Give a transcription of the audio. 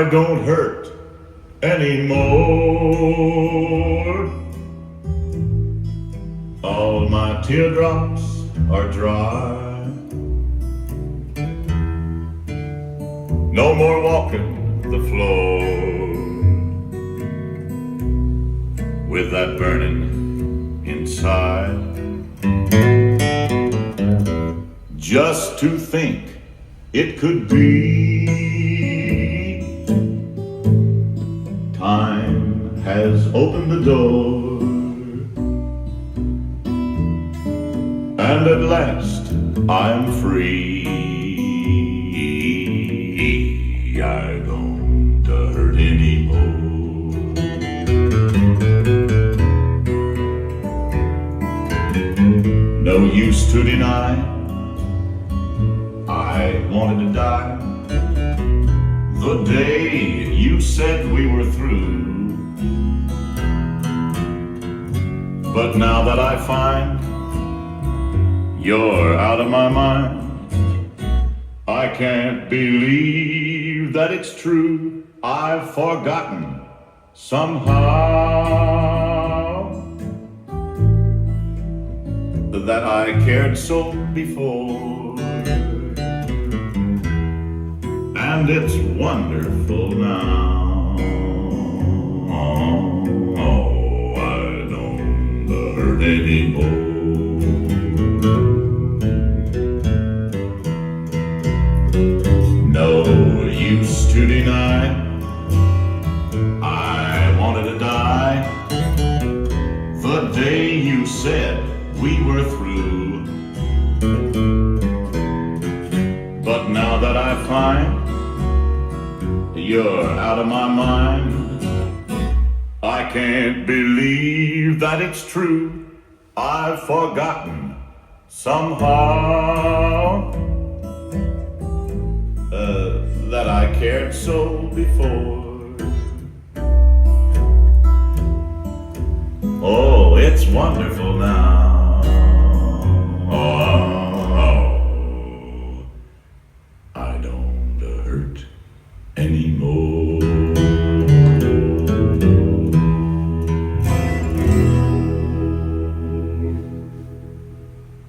I don't hurt anymore. All my teardrops are dry. No more walking the floor with that burning inside. Just to think it could be, time has opened the door, and at last I'm free. I don't hurt anymore. No use to deny, I wanted to die the day you said we were through. But now that I find you're out of my mind, I can't believe that it's true. I've forgotten somehow that I cared so before. And it's wonderful now. Oh, I don't hurt anymore. No use to deny, I wanted to die the day you said we were through. But now that I find you're out of my mind, I can't believe that it's true. I've forgotten somehow that I cared so before. Oh, it's wonderful now. Oh, I don't hurt anymore.